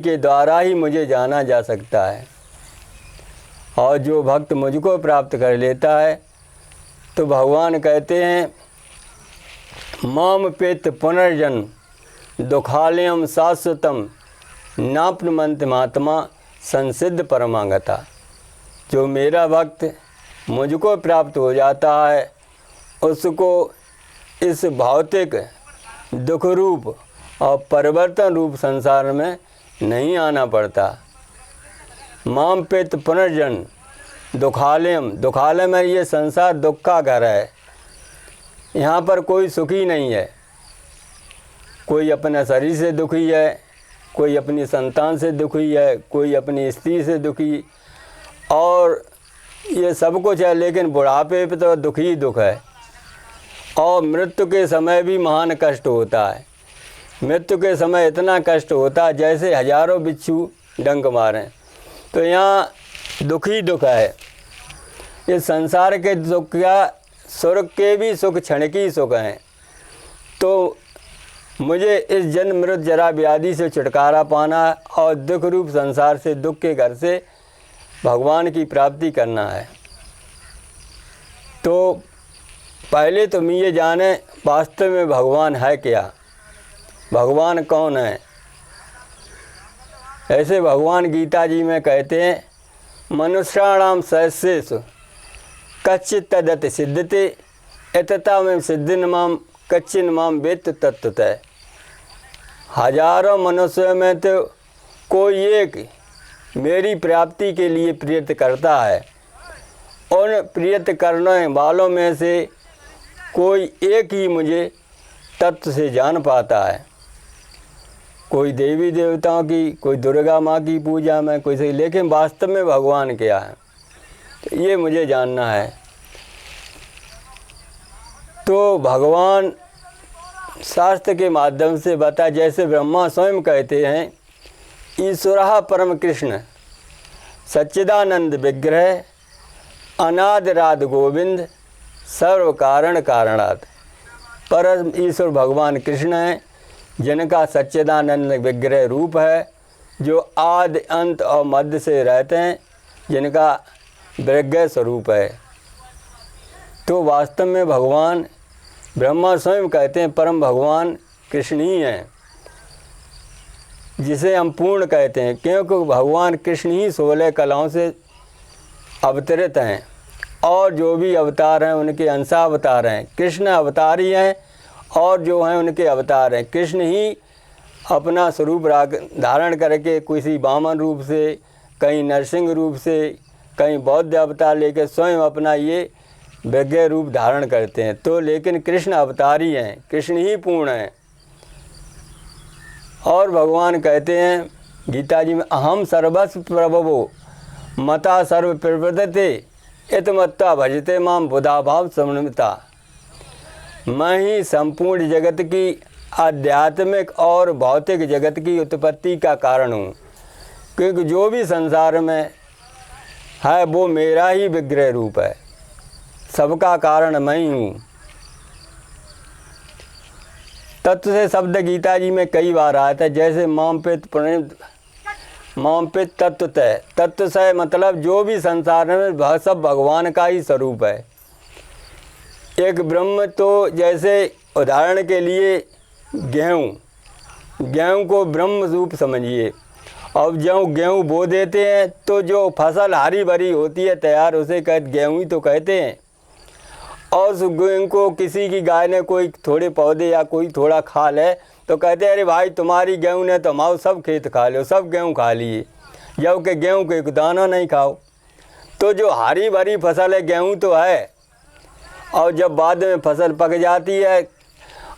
के द्वारा ही मुझे जाना जा सकता है। और जो भक्त मुझको प्राप्त कर लेता है तो भगवान कहते हैं माम पेत पुनर्जन्म दुखालयम शाश्वतम नाप्नुमन्त महात्मा संसिद्ध परमागता। जो मेरा भक्त मुझको प्राप्त हो जाता है उसको इस भौतिक दुख रूप और परिवर्तन रूप संसार में नहीं आना पड़ता। माम पेत पुनर्जन्म दुखालयम, दुखालय में ये संसार दुख का घर है। यहाँ पर कोई सुखी नहीं है। कोई अपने शरीर से दुखी है, कोई अपनी संतान से दुखी है, कोई अपनी स्त्री से दुखी, और ये सब कुछ है, लेकिन बुढ़ापे पे तो दुख ही दुख है। और मृत्यु के समय भी महान कष्ट होता है। मृत्यु के समय इतना कष्ट होता है जैसे हजारों बिच्छू डंक मारें। तो यहाँ दुख ही दुख है। इस संसार के दुख या स्वर्ग के भी सुख क्षण की सुख हैं। तो मुझे इस जन्म मृत्यु जरा व्याधि से छुटकारा पाना है और दुख रूप संसार से, दुख के घर से भगवान की प्राप्ति करना है। तो पहले तुम ये जाने वास्तव में भगवान है क्या, भगवान कौन है। ऐसे भगवान गीता जी में कहते हैं मनुष्याणाम सहस्रेषु कच्चित् तदति सिद्धते एतता में सिद्धिन माम कच्चिन माम वेत्त तत्वतः। हजारों मनुष्यों में तो कोई एक मेरी प्राप्ति के लिए प्रयत्न करता है। उन प्रयत्न करने वालों में से कोई एक ही मुझे तत्व से जान पाता है। कोई देवी देवताओं की, कोई दुर्गा माँ की पूजा में, कोई सही, लेकिन वास्तव में भगवान क्या है तो ये मुझे जानना है। तो भगवान शास्त्र के माध्यम से बता, जैसे ब्रह्मा स्वयं कहते हैं ईश्वरः परम कृष्ण सच्चिदानंद विग्रह अनादिराद गोविंद सर्व कारण कारणात्। परम ईश्वर भगवान कृष्ण हैं जिनका सच्चिदानंद विग्रह रूप है, जो आदि अंत और मध्य से रहते हैं, जिनका विग्रह स्वरूप है। तो वास्तव में भगवान ब्रह्मा स्वयं कहते हैं परम भगवान कृष्ण ही हैं, जिसे हम पूर्ण कहते हैं, क्योंकि भगवान कृष्ण ही 16 कलाओं से अवतरित हैं। और जो भी अवतार हैं उनके अंशावतार हैं। कृष्ण अवतार ही हैं और जो हैं उनके अवतार हैं। कृष्ण ही अपना स्वरूप धारण करके किसी वामन रूप से, कहीं नरसिंह रूप से, कहीं बौद्ध अवतार लेकर स्वयं अपना ये विग्रह रूप धारण करते हैं। तो लेकिन कृष्ण अवतार ही हैं, कृष्ण ही पूर्ण हैं। और भगवान कहते हैं गीता जी में अहम सर्वस्व प्रभवो मता सर्व प्रवर्तते इतमत्ता भजते माम बुधा भाव समन्विता। मैं ही संपूर्ण जगत की आध्यात्मिक और भौतिक जगत की उत्पत्ति का कारण हूँ, क्योंकि जो भी संसार में है वो मेरा ही विग्रह रूप है। सबका कारण मैं ही हूँ। तत्व से शब्द गीता जी में कई बार आया था, जैसे माम पे तत्वतः। तत्व से मतलब जो भी संसार में सब भगवान का ही स्वरूप है। एक ब्रह्म, तो जैसे उदाहरण के लिए गेहूँ को ब्रह्म रूप समझिए। अब जब गेहूँ बो देते हैं तो जो फसल हरी भरी होती है तैयार, उसे गेहूँ ही तो कहते हैं। और उस गेहूँ को किसी की गाय ने कोई थोड़े पौधे या कोई थोड़ा खा ले तो कहते हैं अरे भाई तुम्हारी गेहूँ ने तो हमारा सब खेत खा लो, सब गेहूँ खा लिए, जबकि गेहूँ को एक दाना नहीं खाओ। तो जो हरी भरी फसल है गेहूँ तो है, और जब बाद में फसल पक जाती है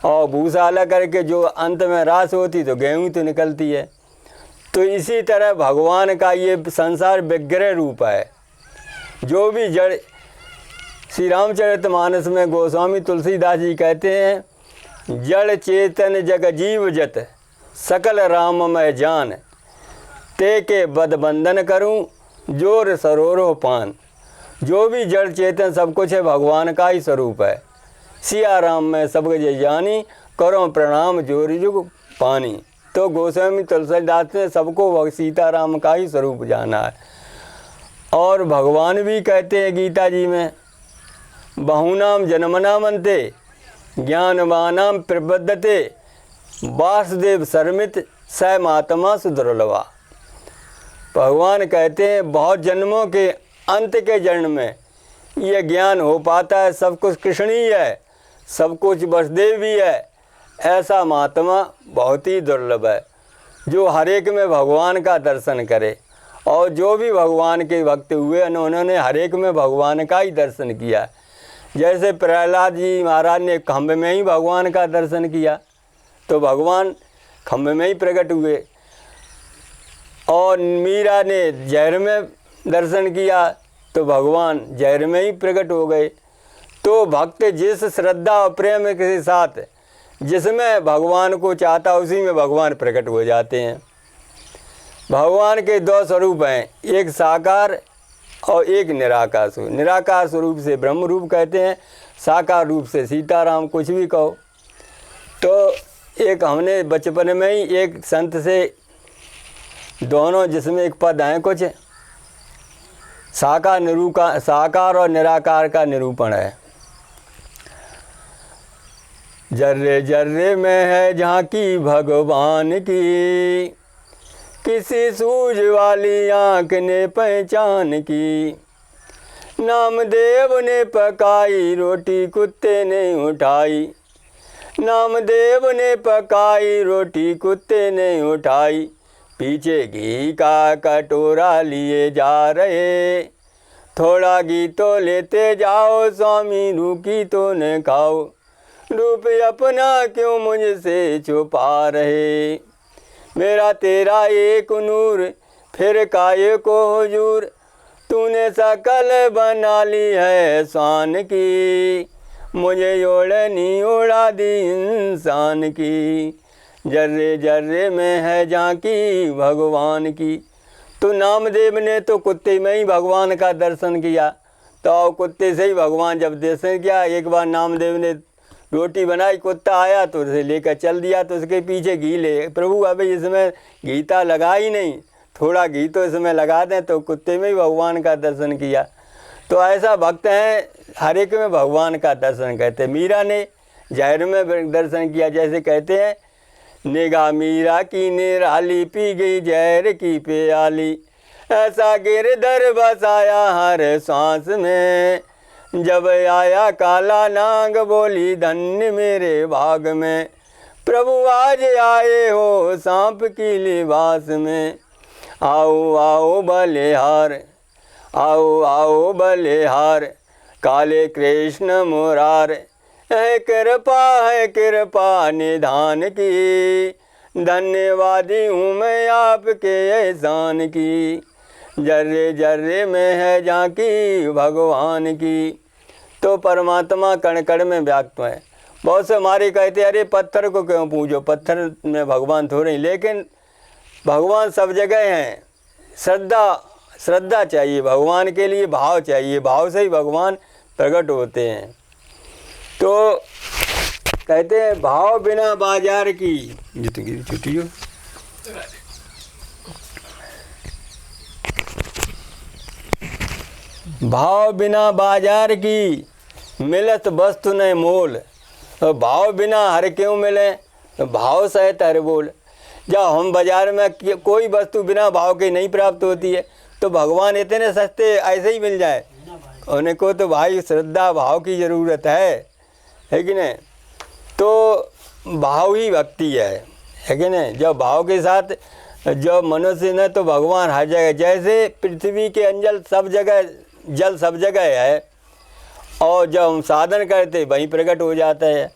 और भूसा अलग करके जो अंत में रास होती तो गेहूँ तो निकलती है। तो इसी तरह भगवान का ये संसार विग्रह रूप है। जो भी जड़, श्री रामचरितमानस में गोस्वामी तुलसीदास जी कहते हैं जड़ चेतन जग जीव जत सकल राममय जान ते के बदबंधन करूं जोर सरोरो पान। जो भी जड़ चेतन सब कुछ है भगवान का ही स्वरूप है। सिया राम में सब जय जानी करो प्रणाम जोर जुग पानी। तो गोस्वामी तुलसीदास ने सबको सीताराम का ही स्वरूप जाना है। और भगवान भी कहते हैं गीता जी में, बहुनाम जन्मनामन्ते ज्ञानवानाम प्रबद्धते वासुदेव शर्मित स महात्मा सुदुर्लभा। भगवान कहते हैं बहुत जन्मों के अंत के जन्म में ये ज्ञान हो पाता है, सब कुछ कृष्ण ही है, सब कुछ वसुदेव भी है, ऐसा महात्मा बहुत ही दुर्लभ है जो हर एक में भगवान का दर्शन करे। और जो भी भगवान के भक्त हुए उन्होंने हर एक में भगवान का ही दर्शन किया। जैसे प्रहलाद जी महाराज ने खम्भ में ही भगवान का दर्शन किया तो भगवान खम्भ में ही प्रकट हुए, और मीरा ने जहर में दर्शन किया तो भगवान जहर में ही प्रकट हो गए। तो भक्त जिस श्रद्धा और प्रेम के साथ जिसमें भगवान को चाहता उसी में भगवान प्रकट हो जाते हैं। भगवान के दो स्वरूप हैं, एक साकार और एक निराकार स्वरूप। निराकार स्वरूप से ब्रह्म रूप कहते हैं, साकार रूप से सीताराम कुछ भी कहो। तो एक हमने बचपन में ही एक संत से दोनों जिसमें एक पद हैं कुछ साकार और निराकार का निरूपण है। जर्रे जर्रे में है झांकी भगवान की, किसी सूझ वाली आँख ने पहचान की। नामदेव ने पकाई रोटी कुत्ते ने उठाई, नामदेव ने पकाई रोटी कुत्ते ने उठाई। पीछे घी का कटोरा लिए जा रहे, थोड़ा घी तो लेते जाओ स्वामी, रूखी तो न खाओ। रूप अपना क्यों मुझसे छुपा रहे, मेरा तेरा एक नूर फिर काये को हुजूर। तूने शकल बना ली है शान की, मुझे ओढ़नी ओढ़ा दी इंसान की। जर्रे जर्रे में है झांकी भगवान की। तो नामदेव ने तो कुत्ते में ही भगवान का दर्शन किया, तो कुत्ते से ही भगवान जब दर्शन किया, एक बार नामदेव ने रोटी बनाई, कुत्ता आया तो उसे लेकर चल दिया, तो उसके पीछे घी ले। प्रभु अभी इसमें गीता लगा ही नहीं, थोड़ा घी तो इसमें लगा दें, तो कुत्ते में ही भगवान का दर्शन किया। तो ऐसा भक्त है हर एक में भगवान का दर्शन कहते। मीरा ने जहर में दर्शन किया, जैसे कहते हैं निगाह मीरा की निराली पी गई जहर की प्याली। ऐसा गिरधर बसाया हर सांस में, जब आया काला नाग बोली धन्य मेरे भाग में। प्रभु आज आए हो सांप की लिबास में, आओ आओ बलिहार, आओ आओ बलिहार। काले कृष्ण मुरार, है कृपा निधान की। धन्यवादी हूँ मैं आपके एहसान की। जर्रे जर्रे में है झांकी भगवान की। तो परमात्मा कण कण में व्याप्त है। बहुत से हमारे कहते अरे पत्थर को क्यों पूजो, पत्थर में भगवान थोड़े, लेकिन भगवान सब जगह हैं। श्रद्धा चाहिए भगवान के लिए, भाव चाहिए, भाव से ही भगवान प्रकट होते हैं। तो कहते हैं भाव बिना बाजार की छुट्टी हो। भाव बिना बाजार की मिलत वस्तु न मोल। तो भाव बिना हर क्यों मिले, भाव सहित हर बोल। जब हम बाजार में कोई वस्तु बिना भाव के नहीं प्राप्त होती है, तो भगवान इतने सस्ते ऐसे ही मिल जाए, उनको तो भाई श्रद्धा भाव की ज़रूरत है कि नहीं। तो भाव ही भक्ति है कि नहीं। जब भाव के साथ जब मनुष्य ने, तो भगवान हर जगह, जैसे पृथ्वी के अंजल सब जगह, जल सब जगह है, और जब हम साधन करते वहीं प्रकट हो जाता है।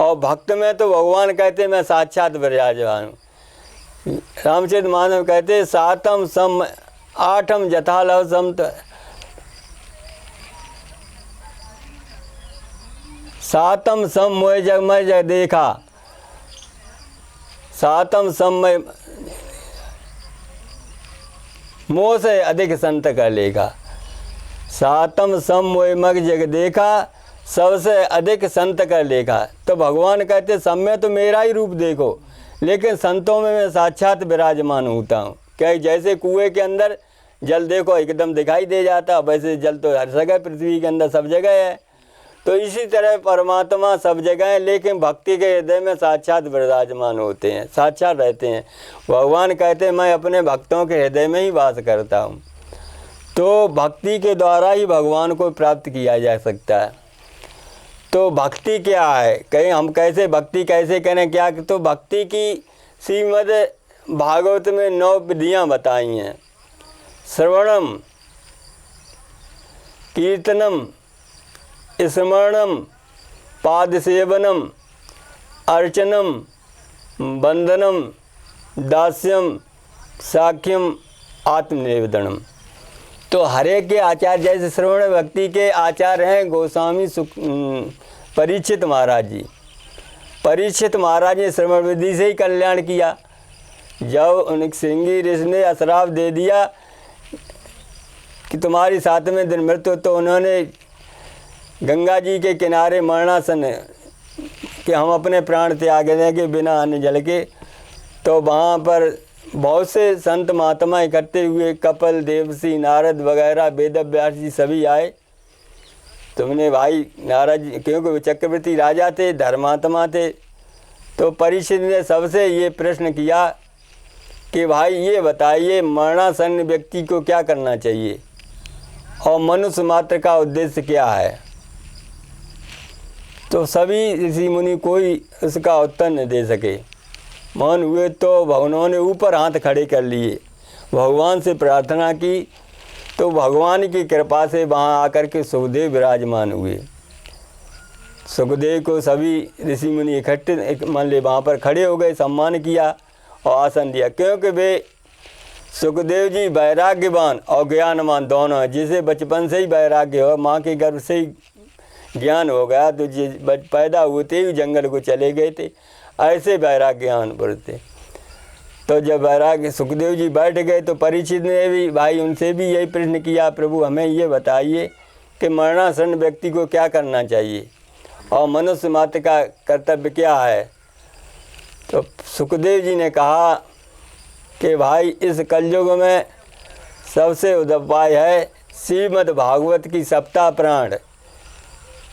और भक्त में तो भगवान कहते मैं साक्षात विराजमान हूँ। रामचरित मानव कहते सातम सम आठम जथालव सम, सातम सम मोह जग मैं जग देखा, सातम सम में मोह से अधिक संत कर लेगा। सातम सम मोह मग जग देखा, सबसे अधिक संत कर लेगा। तो भगवान कहते सब में तो मेरा ही रूप देखो, लेकिन संतों में मैं साक्षात विराजमान होता हूँ। क्या जैसे कुएं के अंदर जल देखो एकदम दिखाई दे जाता, वैसे जल तो हर जगह पृथ्वी के अंदर सब जगह है। तो इसी तरह परमात्मा सब जगह है, लेकिन भक्ति के हृदय में साक्षात विराजमान होते हैं, साक्षात रहते हैं। भगवान कहते हैं मैं अपने भक्तों के हृदय में ही वास करता हूँ। तो भक्ति के द्वारा ही भगवान को प्राप्त किया जा सकता है। तो भक्ति क्या है, कहीं हम कैसे भक्ति कैसे करें क्या, तो भक्ति की श्रीमद् भागवत में 9 विधियाँ बताई हैं। श्रवणम, कीर्तनम, स्मरणम, पादसेवनम, अर्चनम, वंदनम, दास्यम, साख्यम, आत्मनिवेदनम। तो हरे के आचार्य, जैसे श्रवण भक्ति के आचार्य हैं गोस्वामी परीक्षित महाराज जी। परीक्षित महाराज ने श्रवण विधि से ही कल्याण किया। जब उन श्रृंगी ऋषि ने अश्राप दे दिया कि तुम्हारी 7वें दिन मृत्यु, तो उन्होंने गंगा जी के किनारे मरणासन कि हम अपने प्राण त्याग देंगे बिना अन्न जल के। तो वहाँ पर बहुत से संत महात्मा इकट्ठे हुए, कपिल, देवसी, नारद वगैरह, वेदव्यास जी सभी आए। तुमने भाई नारद जी, क्योंकि वो चक्रवर्ती राजा थे, धर्मात्मा थे, तो परीक्षित ने सबसे ये प्रश्न किया कि भाई ये बताइए मरणासन्न व्यक्ति को क्या करना चाहिए और मनुष्य मात्र का उद्देश्य क्या है। तो सभी ऋषि मुनि कोई उसका उत्तर न दे सके। मौन हुए तो भगवान ने ऊपर हाथ खड़े कर लिए, भगवान से प्रार्थना की। तो भगवान की कृपा से वहाँ आकर के सुखदेव विराजमान हुए। सुखदेव को सभी ऋषि मुनि इकट्ठे मान ले वहाँ पर खड़े हो गए, सम्मान किया और आसन दिया। क्योंकि वे सुखदेव जी वैराग्यवान और ज्ञानवान दोनों हैं। जिसे बचपन से ही वैराग्य हो, माँ के गर्भ से ही ज्ञान हो गया, तो पैदा होते ही जंगल को चले गए थे, ऐसे वैराग्यवान पुरुष थे। तो जब वैराग्य सुखदेव जी बैठ गए तो परीक्षित ने भी भाई उनसे भी यही प्रश्न किया, प्रभु हमें ये बताइए कि मरणासन्न व्यक्ति को क्या करना चाहिए और मनुष्य मात्र का कर्तव्य क्या है। तो सुखदेव जी ने कहा कि भाई इस कलयुग में सबसे उपाय है श्रीमद् भागवत की सप्ताह पुराण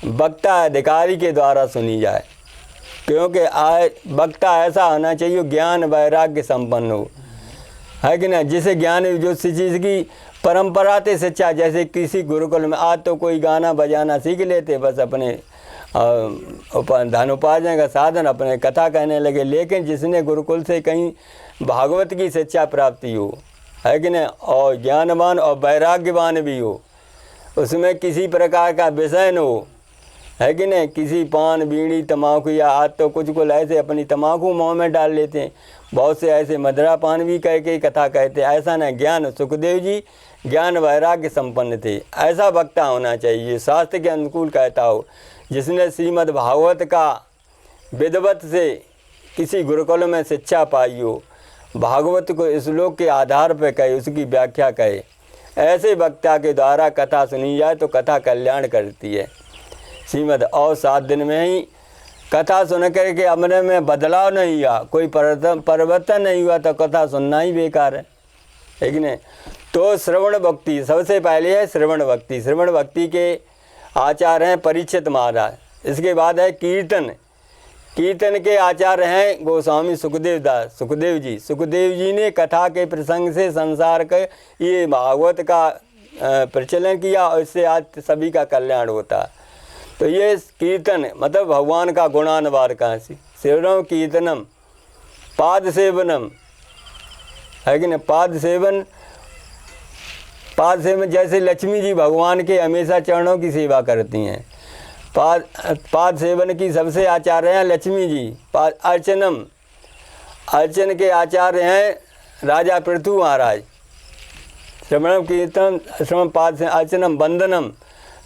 वक्ता अधिकारी के द्वारा सुनी जाए। क्योंकि वक्ता ऐसा होना चाहिए ज्ञान वैराग्य संपन्न हो, है कि ना, जिसे ज्ञान जो चीज़ की परंपरा से शिक्षा, जैसे किसी गुरुकुल में आज तो कोई गाना बजाना सीख लेते, बस अपने धन उपार्जन का साधन अपने कथा कहने लगे। लेकिन जिसने गुरुकुल से कहीं भागवत की शिक्षा प्राप्ति हो, है कि ना, और ज्ञानवान और वैराग्यवान भी हो, उसमें किसी प्रकार का विषय न हो, है कि नहीं, किसी पान बीड़ी तम्बाकू, या आज तो कुछ ऐसे अपनी तम्बाकू मुँह में डाल लेते हैं, बहुत से ऐसे मदिरा पान भी कह के कथा कहते हैं। ऐसा न, ज्ञान सुखदेव जी ज्ञान वैराग्य संपन्न थे। ऐसा वक्ता होना चाहिए शास्त्र के अनुकूल कहता हो, जिसने श्रीमद् भागवत का विद्वत से किसी गुरुकुल में शिक्षा पाई हो, भागवत को श्लोक के आधार पर कहे, उसकी व्याख्या कहे। ऐसे वक्ता के द्वारा कथा सुनी जाए तो कथा कल्याण करती है श्रीमद्। और 7 दिन में ही कथा सुन करके अपने में बदलाव नहीं हुआ, कोई परिवर्तन नहीं हुआ, तो कथा सुनना ही बेकार है कि नहीं। तो श्रवण भक्ति सबसे पहले है, श्रवण भक्ति। श्रवण भक्ति के आचार्य हैं परीक्षित महाराज। इसके बाद है कीर्तन। कीर्तन के आचार्य हैं गोस्वामी सुखदेव दास, सुखदेव जी। सुखदेव जी ने कथा के प्रसंग से संसार के ये भागवत का प्रचलन किया और इससे आज सभी का कल्याण होता है। तो ये कीर्तन मतलब भगवान का गुणानुवाद का श्रवणम कीर्तनम पाद सेवनम, है कि नहीं। पाद सेवन जैसे लक्ष्मी जी भगवान के हमेशा चरणों की सेवा करती हैं। पाद सेवन की सबसे आचार्य हैं लक्ष्मी जी। अर्चनम, अर्चन के आचार्य हैं राजा पृथु महाराज। श्रवणम कीर्तन श्रवण पाद से अर्चनम वंदनम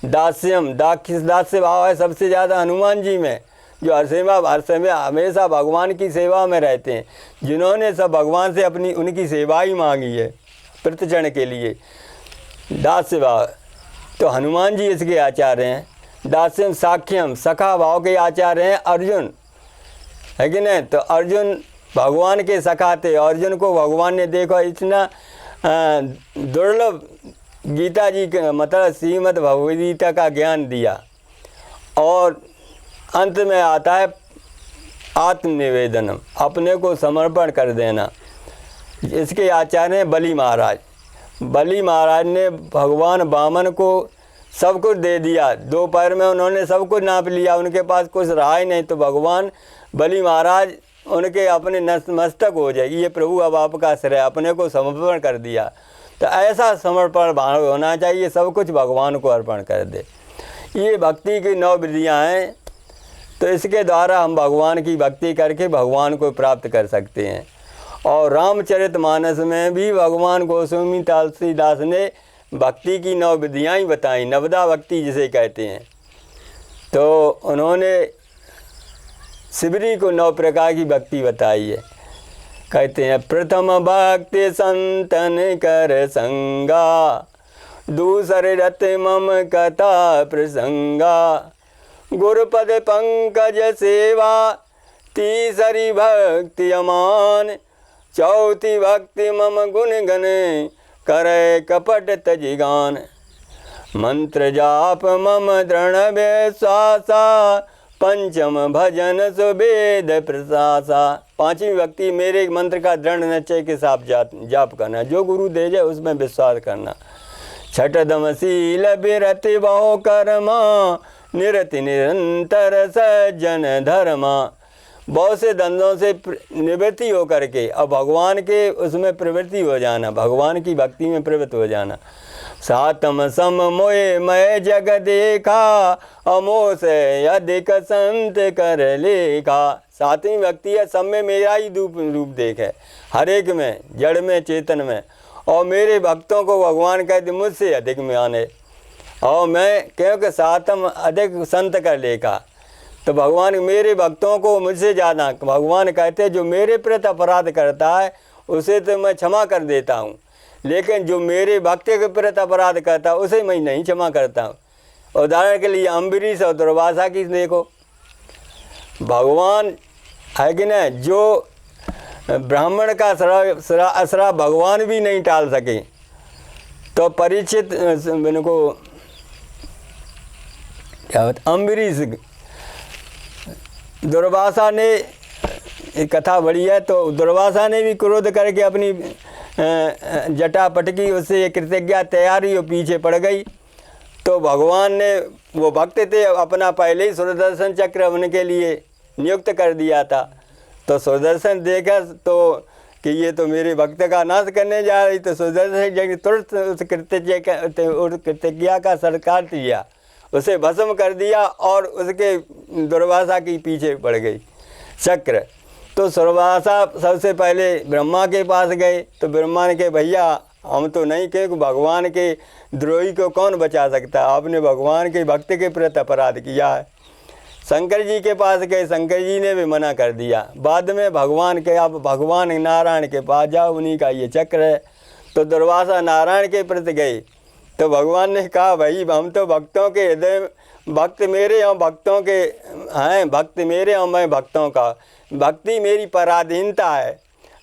दास्यम, दास्य भाव है सबसे ज़्यादा हनुमान जी में, जो हर समय हमेशा भगवान की सेवा में रहते हैं, जिन्होंने सब भगवान से अपनी उनकी सेवा ही मांगी है प्रतिक्षण के लिए। दास्य भाव तो हनुमान जी इसके आचार्य हैं। दास्यम साख्यम, सखा भाव के आचार्य हैं अर्जुन, है कि नहीं। तो अर्जुन भगवान के सखा थे और जिनको भगवान ने देखो इतना दुर्लभ गीता जी के मतलब श्रीमद् भगवद गीता का ज्ञान दिया। और अंत में आता है आत्मनिवेदनम, अपने को समर्पण कर देना। इसके आचार्य हैं बलि महाराज। बलि महाराज ने भगवान वामन को सब कुछ दे दिया, 2 पैर में उन्होंने सब कुछ नाप लिया, उनके पास कुछ रहा ही नहीं। तो भगवान बलि महाराज उनके अपने नतमस्तक हो जाए, ये प्रभु अब आपका आश्रय, अपने को समर्पण कर दिया। तो ऐसा समर्पण भाव होना चाहिए, सब कुछ भगवान को अर्पण कर दे। ये भक्ति की 9 विधियाँ हैं। तो इसके द्वारा हम भगवान की भक्ति करके भगवान को प्राप्त कर सकते हैं। और रामचरितमानस में भी भगवान गोस्वामी तुलसीदास ने भक्ति की 9 विधियाँ ही बताई, नवदा भक्ति जिसे कहते हैं। तो उन्होंने शिवरी को 9 प्रकार की भक्ति बताई है। कहते हैं प्रथम भक्ति संतन कर संगा, दूसरे रत मम कथा प्रसंगा, गुरुपद पंकज सेवा, तीसरी भक्ति अमान, चौथी भक्ति मम गुण गण, करे कपट तजिगान, मंत्र जाप मम दृढ़ विश्वासा, पंचम भजन सुवेद प्रशासा। 5वीं भक्ति मेरे मंत्र का दृढ़ निश्चय के साथ जाप करना, जो गुरु दे जाए उसमें विश्वास करना। छठदम शील विरति बहु कर्मा, निरति निरंतर सज्जन धर्मा। बहुत से धंधों से निवृत्ति हो करके अब भगवान के उसमें प्रवृत्ति हो जाना, भगवान की भक्ति में प्रवृत्त हो जाना। सातम सम मोए मैं जग देखा, अमो से अधिक संत कर लेखा। 7वीं भक्ति है सब में मेरा ही रूप देख है, हर एक में, जड़ में चेतन में। और मेरे भक्तों को भगवान कहते मुझसे अधिक में आने, और मैं क्योंकि 7म अधिक संत कर लेखा। तो भगवान मेरे भक्तों को मुझसे ज़्यादा, भगवान कहते जो मेरे प्रति अपराध करता है उसे तो मैं क्षमा कर देता हूँ, लेकिन जो मेरे भक्त के प्रति अपराध करता है उसे मैं नहीं क्षमा करता हूँ। उदाहरण के लिए अम्बरीश और दुर्वासा की देखो, भगवान है कि न, जो ब्राह्मण का श्राप भगवान भी नहीं टाल सके। तो परीक्षित इनको क्या होता, अम्बरीश दुर्वासा ने, एक कथा बड़ी है, तो दुर्वासा ने भी क्रोध करके अपनी जटा पटकी, उससे कृतज्ञता तैयारी और पीछे पड़ गई। तो भगवान ने, वो भक्त थे, अपना पहले ही सुदर्शन चक्र उनके लिए नियुक्त कर दिया था। तो सुदर्शन देखा तो कि ये तो मेरे भक्त का नाश करने जा रही, तो सुदर्शन तुरंत उस कृतज्ञता का सत्कार किया, उसे भस्म कर दिया और उसके दुर्वासा के पीछे पड़ गई चक्र। तो दुर्वासा सबसे पहले ब्रह्मा के पास गए। तो ब्रह्मा ने कहा भैया हम तो नहीं, क्योंकि भगवान के द्रोही को कौन बचा सकता, आपने भगवान के भक्त के प्रति अपराध किया है। शंकर जी के पास गए, शंकर जी ने भी मना कर दिया। बाद में भगवान के, आप भगवान नारायण के पास जाओ, उन्हीं का ये चक्र है। तो दुर्वासा नारायण के प्रति गए। तो भगवान ने कहा भाई हम तो भक्तों के हृदय, भक्त मेरे और भक्तों के हैं, भक्त मेरे और मैं भक्तों का, भक्ति मेरी पराधीनता है,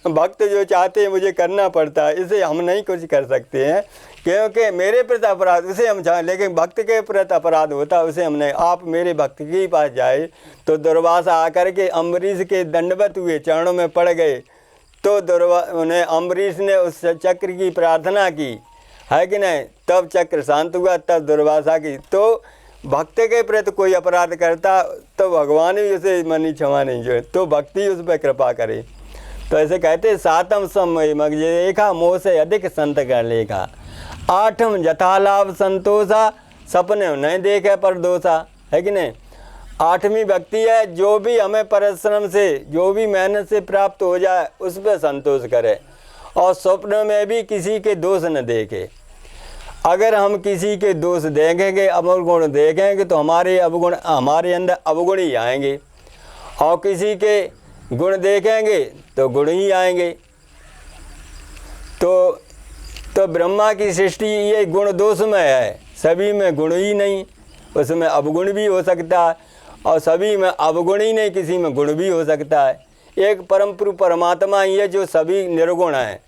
भक्त जो चाहते हैं मुझे करना पड़ता है, इसे हम नहीं कुछ कर सकते हैं, क्योंकि मेरे प्रति अपराध उसे हम चाहें, लेकिन भक्त के प्रति अपराध होता है उसे हम नहीं। आप मेरे भक्त के पास जाए। तो दुर्वासा आकर के अम्बरीश के दंडवत हुए, चरणों में पड़ गए। तो उन्हें अम्बरीश ने उस चक्र की प्रार्थना की, है कि नहीं, तब चक्र शांत हुआ। तब दुर्वासा की, तो भक्त के प्रति कोई अपराध करता तो भगवान भी उसे मनी क्षमा नहीं जो, तो भक्ति उस पर कृपा करे। तो ऐसे कहते 7म समय मग देखा, मोह से अधिक संत कर लेखा। 8म जथालाभ संतोषा, सपने नहीं देखे पर दोषा, है कि नहीं। 8वीं भक्ति है जो भी हमें परिश्रम से, जो भी मेहनत से प्राप्त हो जाए उस पर संतोष करे, और स्वप्न में भी किसी के दोष न देखे। अगर हम किसी के दोष देखेंगे, अवगुण देखेंगे, तो हमारे अवगुण, हमारे अंदर अवगुण ही आएंगे, और किसी के गुण देखेंगे तो गुण ही आएंगे। तो ब्रह्मा की सृष्टि ये गुण दोष में है, सभी में गुण ही नहीं, उसमें अवगुण भी हो सकता है, और सभी में अवगुण ही नहीं, किसी में गुण भी हो सकता है। एक परम पुरुष परमात्मा ही है जो सभी निर्गुण हैं,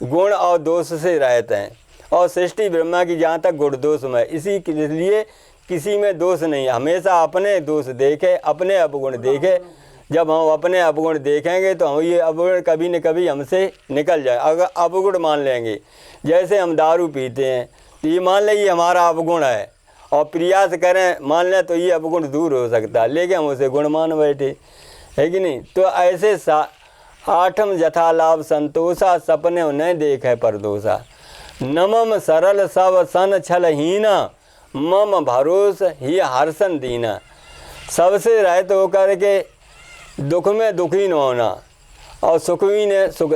गुण और दोष से रहते हैं, और सृष्टि ब्रह्मा की जहाँ तक गुण दोष में, इसलिए किसी में दोष नहीं है। हमेशा अपने दोष देखे, अपने अवगुण देखे। जब हम अपने अवगुण देखेंगे तो हम ये अवगुण कभी न कभी हमसे निकल जाए। अगर अवगुण मान लेंगे, जैसे हम दारू पीते हैं तो ये मान लें ये हमारा अवगुण है, और प्रयास करें मान लें तो ये अवगुण दूर हो सकता है, लेकिन हम उसे गुण मान बैठे, है कि नहीं। तो ऐसे आठम यथा लाभ संतोषा, सपने न देखे परदोषा। नमम सरल सब सन छलहीना, मम भरोस ही हर्षन दीना। सबसे रहित होकर के दुख में दुखी न होना, और सुख भी न सुख,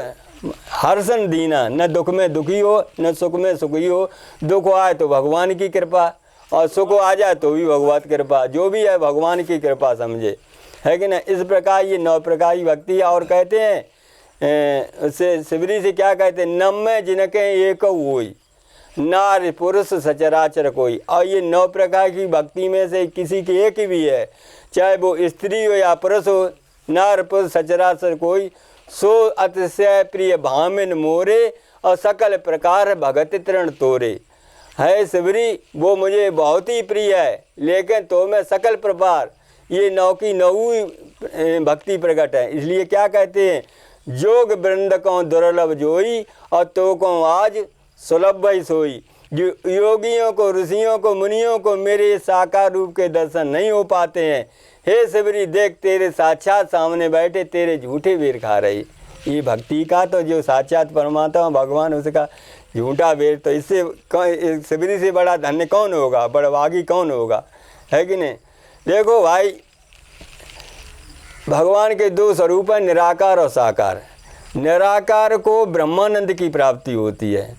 हर्षन दीना, न दुख में दुखी हो न सुख में सुखी हो। दुख आए तो भगवान की कृपा, और सुख आ जाए तो भी भगवत कृपा, जो भी है भगवान की कृपा समझे, है कि ना। इस प्रकार ये 9 प्रकार की भक्ति है। और कहते हैं उससे शिवरी से क्या कहते हैं, नम्मे जिनके एक होई, नार पुरुष सचराचर कोई। और ये 9 प्रकार की भक्ति में से किसी की एक भी है, चाहे वो स्त्री हो या पुरुष हो, नार पुरुष सचराचर कोई, सो अतिशय प्रिय भामिन मोरे, और सकल प्रकार भगत तृण तोरे। है शिवरी वो मुझे बहुत ही प्रिय है, लेकिन तो मैं सकल प्रकार ये 9 की 9 भक्ति प्रकट है। इसलिए क्या कहते हैं, जोग वृंद को दुर्लभ जोई, और तो को आज सुलभ भई सोई। जो योगियों को, ऋषियों को, मुनियों को मेरे साकार रूप के दर्शन नहीं हो पाते हैं, हे शिवरी देख तेरे साक्षात सामने बैठे तेरे झूठे वीर खा रही। ये भक्ति का तो जो साक्षात परमात्मा भगवान उसका झूठा वीर, तो इससे शिवरी से बड़ा धन्य कौन होगा, बड़भागी कौन होगा, है कि नहीं। देखो भाई, भगवान के 2 स्वरूप हैं, निराकार और साकार। निराकार को ब्रह्मानंद की प्राप्ति होती है,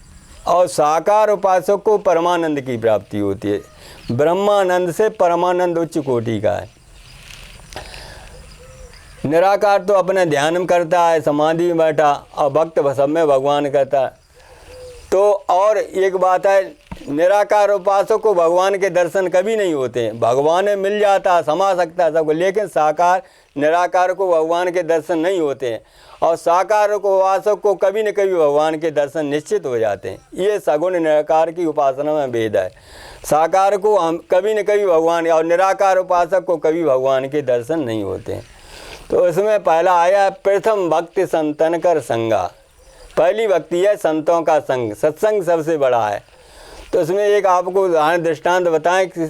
और साकार उपासक को परमानंद की प्राप्ति होती है। ब्रह्मानंद से परमानंद उच्च कोटि का है। निराकार तो अपने ध्यान में करता है, समाधि में बैठा, और भक्त सब में भगवान करता है। तो और एक बात है, निराकार उपासक को भगवान के दर्शन कभी नहीं होते हैं। भगवान में मिल जाता, समा सकता है सबको, लेकिन साकार निराकार को भगवान के दर्शन नहीं होते हैं। और साकार को उपासक को कभी न कभी भगवान के दर्शन निश्चित हो जाते हैं। ये सगुण निराकार की उपासना में भेद है। साकार को हम कभी न कभी भगवान, और निराकार उपासक को कभी भगवान के दर्शन नहीं होते हैं। तो इसमें पहला आया प्रथम भक्ति संतन कर संगा। पहली भक्ति है संतों का संग, सत्संग सबसे बड़ा है। तो इसमें एक आपको उदाहरण दृष्टांत बताएं कि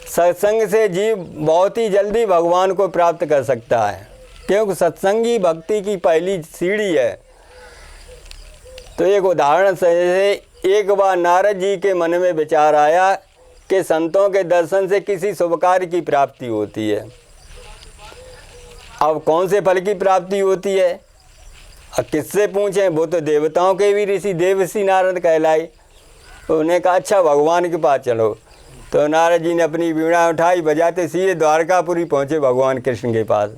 सत्संग से जीव बहुत ही जल्दी भगवान को प्राप्त कर सकता है, क्योंकि सत्संग ही भक्ति की पहली सीढ़ी है। तो एक उदाहरण से, एक बार नारद जी के मन में विचार आया कि संतों के दर्शन से किसी शुभ कार्य की प्राप्ति होती है। अब कौन से फल की प्राप्ति होती है, अब किससे पूछें, वो तो देवताओं के भी ऋषि देवऋषि नारद कहलाए। उन्हें कहा अच्छा भगवान के पास चलो। तो नारद जी ने अपनी वीणा उठाई, बजाते सीधे द्वारकापुरी पहुँचे भगवान कृष्ण के पास।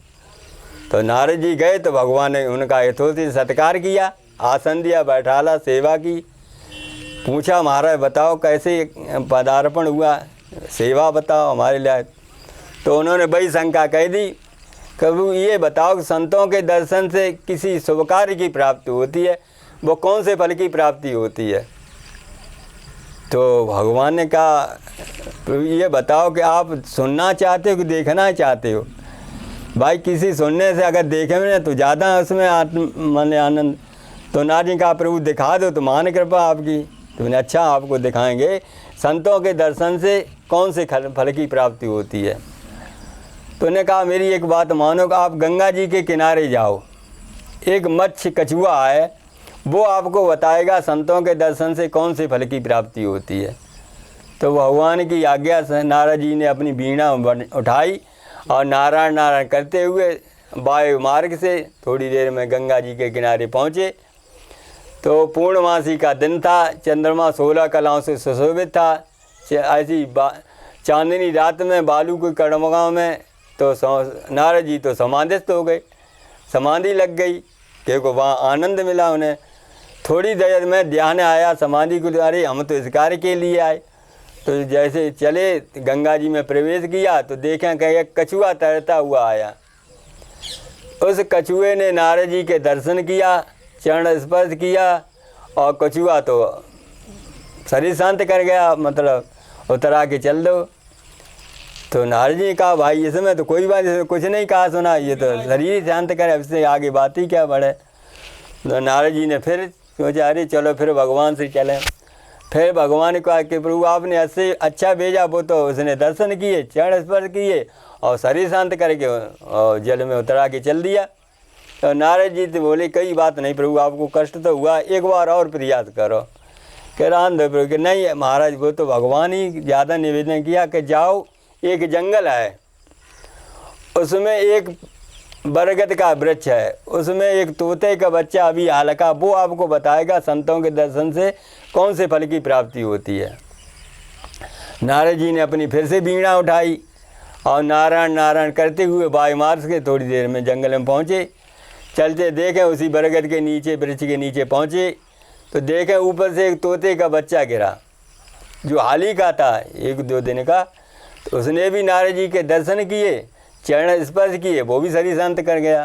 तो नारद जी गए तो भगवान ने उनका यथोचित सत्कार किया, आसन दिया, बैठाला, सेवा की। पूछा महाराज बताओ कैसे पदार्पण हुआ, सेवा बताओ हमारे लिए। तो उन्होंने बड़ी शंका कह दी, कभी ये बताओ कि संतों के दर्शन से किसी शुभ कार्य की प्राप्ति होती है, वो कौन से फल की प्राप्ति होती है। तो भगवान ने कहा ये बताओ कि आप सुनना चाहते हो कि देखना चाहते हो। भाई किसी सुनने से अगर देखे में तो ज़्यादा उसमें मन आनंद। तो नारद जी कहा प्रभु दिखा दो तो मान कृपा आपकी। तो मैंने अच्छा आपको दिखाएंगे संतों के दर्शन से कौन से फल की प्राप्ति होती है। तो उन्होंने कहा मेरी एक बात मानो कि आप गंगा जी के किनारे जाओ, एक मत्स्य कछुआ है, वो आपको बताएगा संतों के दर्शन से कौन से फल की प्राप्ति होती है। तो भगवान की आज्ञा से नारद जी ने अपनी वीणा उठाई और नारायण नारायण करते हुए वायु मार्ग से थोड़ी देर में गंगा जी के किनारे पहुँचे। तो पूर्णमासी का दिन था, चंद्रमा 16 कलाओं से सुशोभित था। ऐसी चांदनी रात में बालू के कड़मगांव में तो नारद जी तो समाधिस्थ हो गए, समाधि लग गई, क्योंकि वहाँ आनंद मिला उन्हें। थोड़ी देर में ध्यान आया समाधि को, अरे हम तो इस कार्य के लिए आए। तो जैसे चले गंगा जी में प्रवेश किया तो देखें कि एक कछुआ तैरता हुआ आया। उस कछुए ने नारद जी के दर्शन किया, चरण स्पर्श किया और कछुआ तो शरीर शांत कर गया, मतलब उतरा के चल दो। तो नारद जी ने कहा भाई इसमें तो कोई बात, इसमें कुछ नहीं कहा सुना, ये तो शरीर शांत करे, इससे आगे बात ही क्या बढ़े। तो नारद जी ने फिर सोचा अरे चलो फिर भगवान से चलें। फिर भगवान को आके प्रभु आपने ऐसे अच्छा भेजा, वो तो उसने दर्शन किए, चरण स्पर्श किए और शरीर शांत करके और जल में उतरा के चल दिया। तो नारद जी तो बोले कई बात नहीं प्रभु, आपको कष्ट तो हुआ, एक बार और प्रयास करो। कह रहा प्रभु कि नहीं महाराज, वो तो भगवान ही ज़्यादा निवेदन किया कि जाओ, एक जंगल है, उसमें एक बरगद का वृक्ष है, उसमें एक तोते का बच्चा अभी हल्का, वो आपको बताएगा संतों के दर्शन से कौन से फल की प्राप्ति होती है। नारद जी ने अपनी फिर से बीणा उठाई और नारायण नारायण करते हुए वायु मार्ग के थोड़ी देर में जंगल में पहुँचे। चलते देखें उसी बरगद के नीचे, वृक्ष के नीचे पहुँचे तो देखें ऊपर से एक तोते का बच्चा गिरा, जो हाल ही का था, 1-2 दिन का। तो उसने भी नारद जी के दर्शन किए, चरण स्पर्श किए, वो भी शरीर शांत कर गया।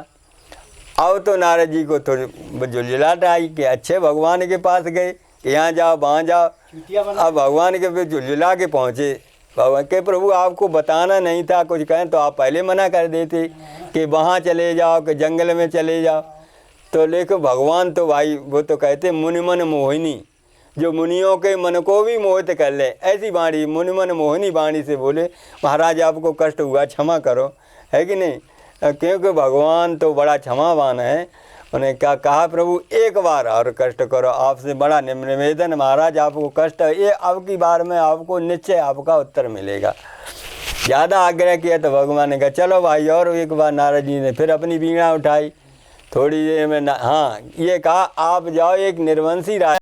अब तो नारद जी को थोड़ी झुलझुलाहट आई कि अच्छे भगवान के पास गए कि यहाँ जाओ वहाँ जाओ। अब भगवान के फिर झुलझुला के पहुँचे। भगवान के प्रभु आपको बताना नहीं था, कुछ कहें तो आप पहले मना कर देते कि वहाँ चले जाओ, कि जंगल में चले जाओ। तो लेकिन भगवान तो भाई वो तो कहते मुनि मन मोहिनी, जो मुनियों के मन को भी मोहित कर ले, ऐसी वाणी मुनि मन मोहिनी वाणी से बोले महाराज आपको कष्ट हुआ, क्षमा करो, है कि नहीं। क्योंकि भगवान तो बड़ा क्षमावान है। उन्हें क्या कहा प्रभु एक बार और कष्ट करो, आपसे बड़ा निवेदन महाराज, आपको कष्ट है, ये अब की बार में आपको निश्चय आपका उत्तर मिलेगा। ज़्यादा आग्रह किया तो भगवान ने कहा चलो भाई और एक बार। नारद जी ने फिर अपनी बीणा उठाई, थोड़ी देर में हाँ ये कहा आप जाओ एक निर्वंशी राजा